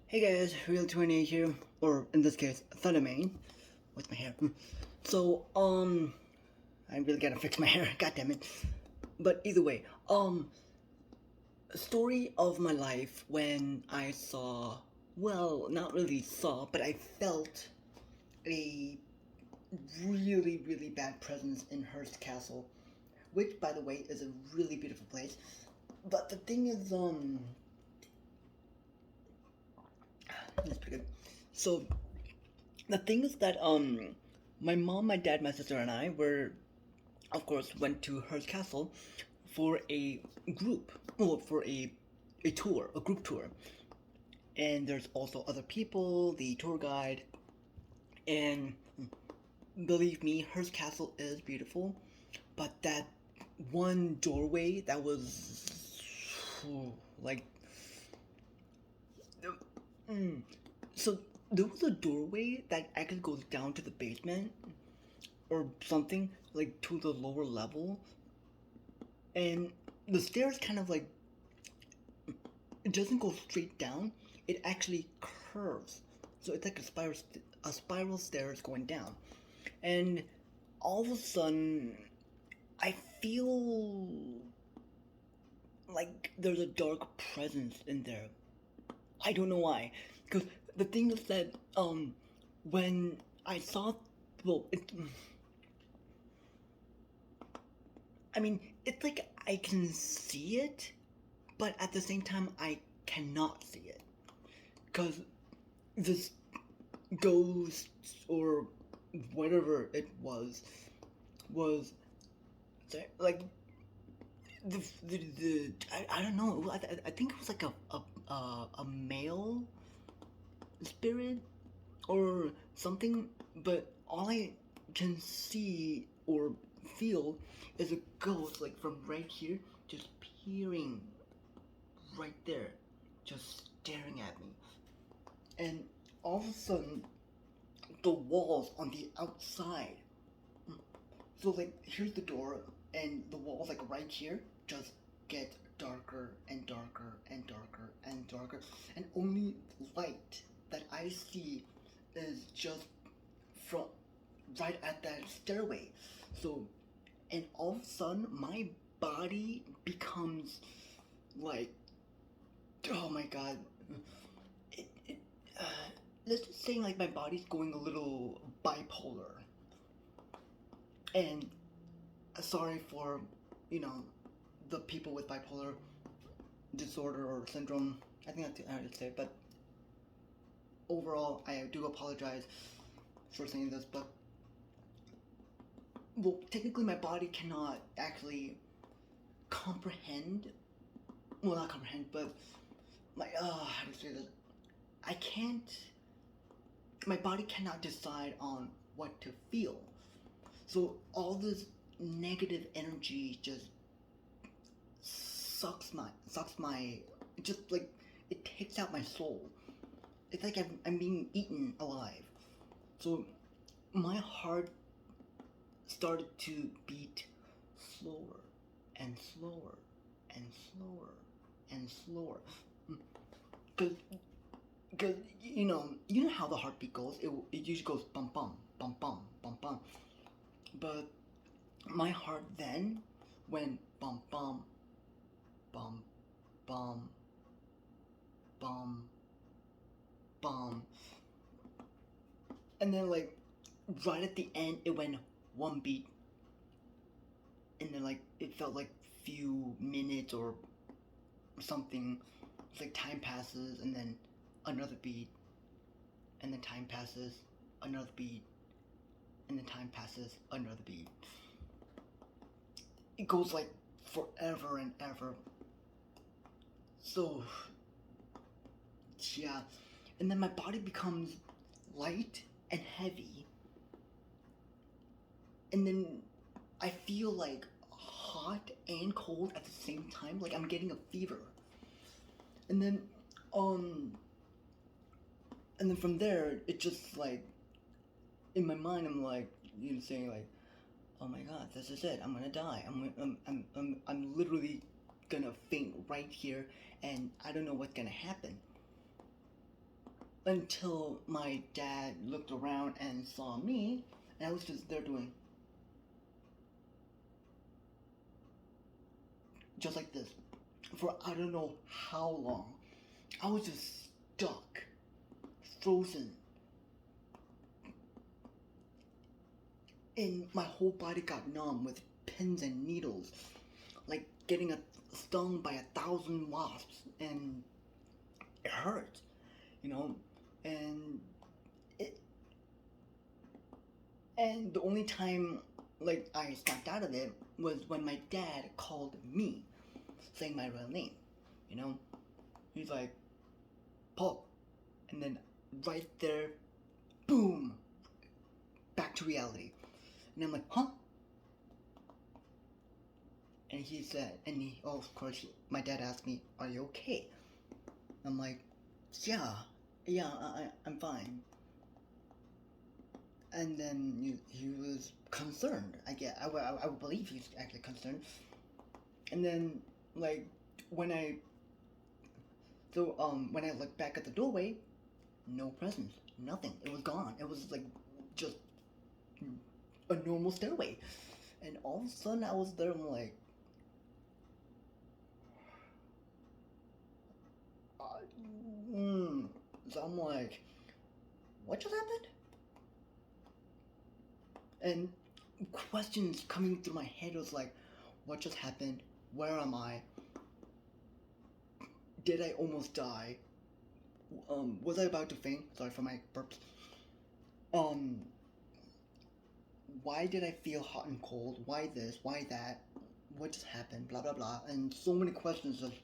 Hey guys, Real 20 here, or in this case, Thundermane, with my hair. I really gotta fix my hair, god damn it. But either way, story of my life when I saw, well, not really saw, but I felt a really, really bad presence in Hearst Castle, which, by the way, is a really beautiful place. But the thing is, that's pretty good. So, the thing is that my mom, my dad, my sister, and I were, of course, went to Hearst Castle for a group, well, for a tour, a group tour, and there's also other people, the tour guide, and believe me, Hearst Castle is beautiful, but that one doorway that was like mm, so there was a doorway that actually goes down to the basement or something, like to the lower level, and the stairs kind of like, it doesn't go straight down, it actually curves, so it's like a spiral stairs going down. And all of a sudden I feel like there's a dark presence in there. I don't know why, because the thing is that when I saw, well, I mean, it's like I can see it, but at the same time, I cannot see it. Because this ghost or whatever it was like I don't know. I think it was like a male spirit or something, but all I can see or feel is a ghost, like from right here, just peering right there, just staring at me. And all of a sudden, the walls on the outside. So like, here's the door, and the walls like right here just get darker and darker and darker and darker, and only light that I see is just from right at that stairway. So, and all of a sudden, my body becomes like, oh my god, it uh, let's just say like my body's going a little bipolar. And sorry for, you know, the people with bipolar disorder or syndrome. I think that's how to say it, but overall, I do apologize for saying this, but well, technically, my body cannot actually comprehend. Well, not comprehend, but my how to say this? I can't. My body cannot decide on what to feel. So all this negative energy just sucks my just like, it takes out my soul. It's like I'm being eaten alive. So my heart started to beat slower and slower and slower and slower. Cause, cause you know how the heartbeat goes. It usually goes bum bum bum bum bum bum. But my heart then went bum bum bum bum bum bum, and then like right at the end it went one beat, and then like it felt like few minutes or something. It's like time passes, and then another beat, and then time passes, another beat, and then time passes, another beat. It goes like forever and ever. So yeah, and then my body becomes light and heavy, and then I feel like hot and cold at the same time, like I'm getting a fever. And then um and then from there it just like, in my mind I'm like, saying like, oh my god, this is it, I'm gonna die, I'm literally gonna faint right here, and I don't know what's gonna happen. until my dad looked around and saw me, and I was just there doing just like this for I don't know how long. I was just stuck, frozen, and my whole body got numb with pins and needles, like getting stung by 1,000 wasps, and it hurt, you know, and it and the only time like I snapped out of it was when my dad called me, saying my real name, you know. He's like, Paul, and then right there, boom, back to reality. And I'm like, huh? And he said, oh, of course, my dad asked me, are you okay? I'm like, yeah, I'm fine. And then he was concerned. I would believe he's actually concerned. And then, like, when I looked back at the doorway, no presents, nothing. It was gone. It was like just a normal stairway. And all of a sudden, I was there. I'm like, so I'm like, what just happened? And questions coming through my head was like, what just happened? Where am I? Did I almost die? Was I about to faint? Sorry for my burps. Why did I feel hot and cold? Why this? Why that? What just happened? Blah blah blah. And so many questions just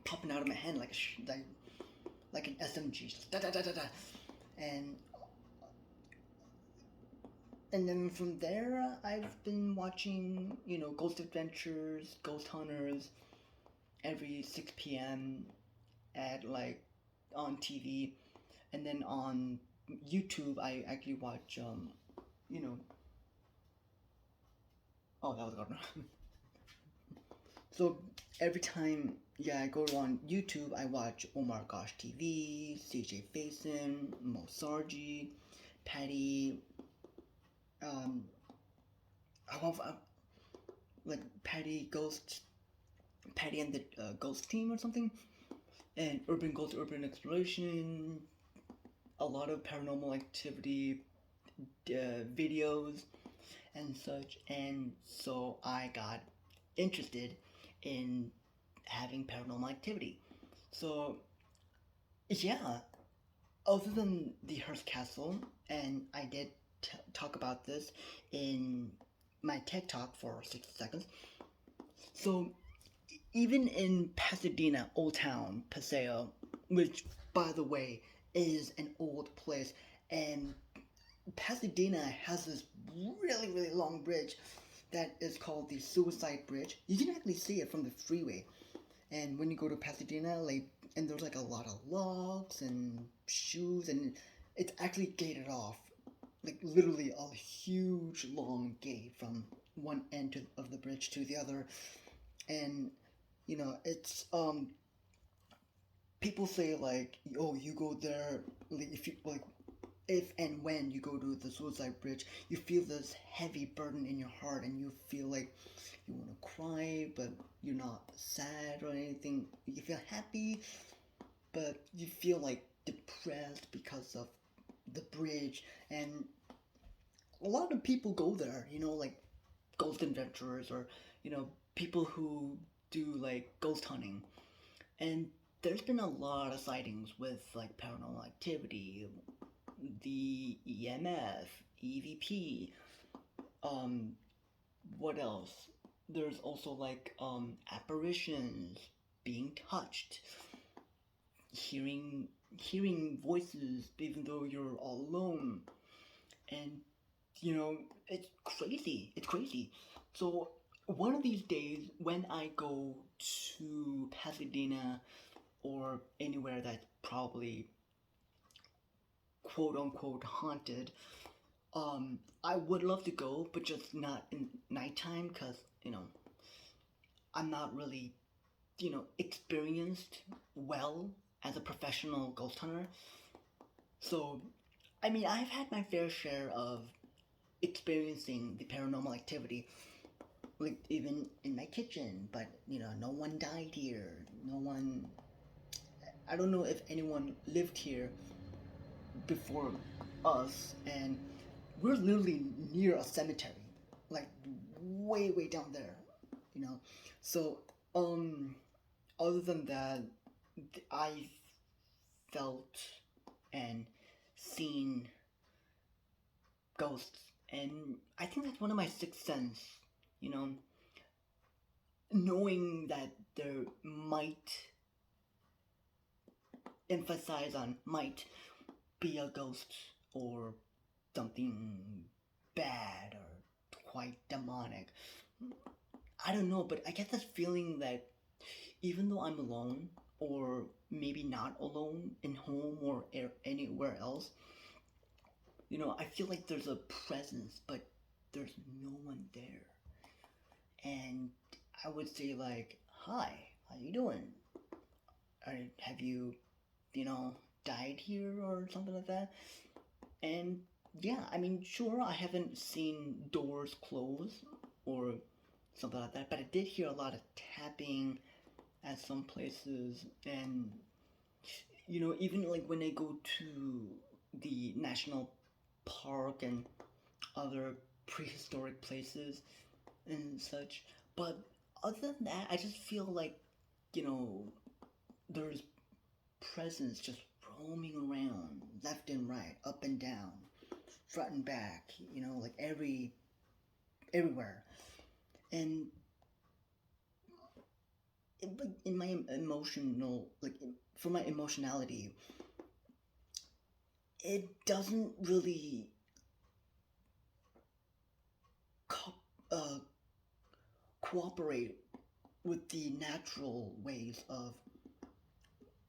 popping out of my head like an SMG, just da da da da da. And then from there, I've been watching, Ghost Adventures, Ghost Hunters, every 6 p.m. at on TV, and then on YouTube, I actually watch, oh, that was gone. So every time, I go on YouTube, I watch Omar Gosh TV, CJ Faison, Mo Sargi, Patty, I love like Patty and the Ghost Team or something, and Urban Ghost Urban Exploration, a lot of paranormal activity videos and such, and so I got interested in having paranormal activity. So yeah, other than the Hearst Castle, and I did talk about this in my TED Talk for 60 seconds. So even in Pasadena, Old Town, Paseo, which by the way is an old place, and Pasadena has this really, really long bridge that is called the Suicide Bridge. You can actually see it from the freeway. And when you go to Pasadena, and there's a lot of logs and shoes, and it's actually gated off. Literally a huge long gate from one end of the bridge to the other. And, it's, people say, oh, you go there, if and when you go to the Suicide Bridge, you feel this heavy burden in your heart, and you feel like you want to cry, but you're not sad or anything. You feel happy, but you feel depressed because of the bridge. And a lot of people go there, ghost adventurers, or people who do ghost hunting. And there's been a lot of sightings with paranormal activity, the EMF, EVP, what else? There's also apparitions, being touched, hearing voices even though you're all alone. And it's crazy. It's crazy. So one of these days when I go to Pasadena or anywhere that's probably quote unquote haunted, I would love to go, but just not in nighttime, because I'm not really experienced well as a professional ghost hunter. So, I mean, I've had my fair share of experiencing the paranormal activity, like even in my kitchen, but no one died here. No one. I don't know if anyone lived here before us, and we're literally near a cemetery, like way, way down there, you know. So, other than that, I felt and seen ghosts, and I think that's one of my sixth sense, you know, knowing that there might emphasize on might be a ghost or something bad or quite demonic. I don't know, but I get this feeling that even though I'm alone, or maybe not alone in home or anywhere else, I feel like there's a presence, but there's no one there. And I would say like, "Hi, how you doing? Have you, you know, died here or something like that?" And yeah, I mean, sure, I haven't seen doors close or something like that, but I did hear a lot of tapping at some places, and even like when I go to the national park and other prehistoric places and such. But other than that, I just feel like, you know, there's presence just roaming around left and right, up and down, front and back, like everywhere. And like in my emotional, like for my emotionality, it doesn't really co- uh, cooperate with the natural ways of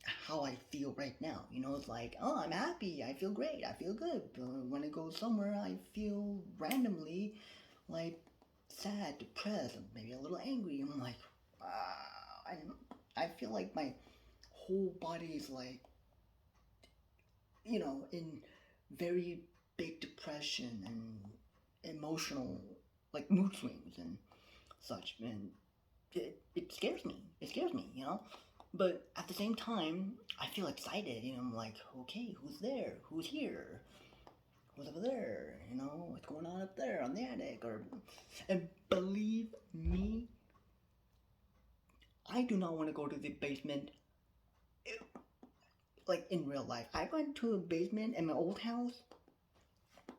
how I feel right now. It's like, oh, I'm happy, I feel great, I feel good. But when I go somewhere, I feel randomly like sad, depressed, maybe a little angry. I'm like, I feel like my whole body is like, in very big depression and emotional, like mood swings and such. And it scares me. It scares me, But at the same time, I feel excited. I'm like, okay, who's there? Who's here? Who's over there? What's going on up there on the attic? And believe me, I do not want to go to the basement. Like in real life, I went to a basement in my old house,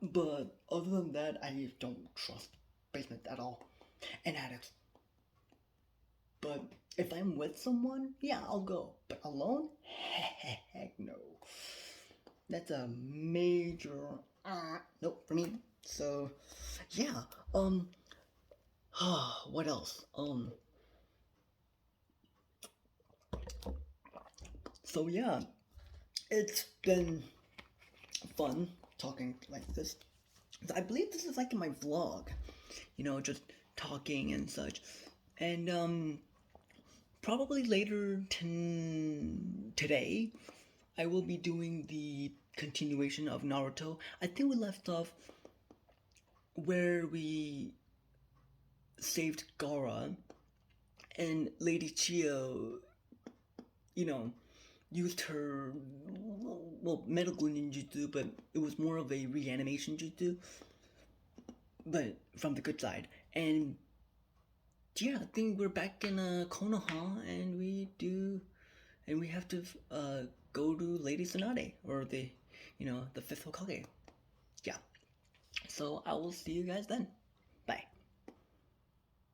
but other than that, I don't trust basement at all, and attics. But if I'm with someone, yeah, I'll go. But alone? Heck no. That's a major nope for me. So yeah. What else? So yeah, it's been fun talking like this. I believe this is like my vlog, just talking and such. And probably later today, I will be doing the continuation of Naruto. I think we left off where we saved Gaara and Lady Chio, you know, used her, well, medical ninjutsu, but it was more of a reanimation jutsu, but from the good side. And yeah, I think we're back in Konoha, and we have to go to Lady Tsunade, or the fifth Hokage. Yeah. So I will see you guys then. Bye.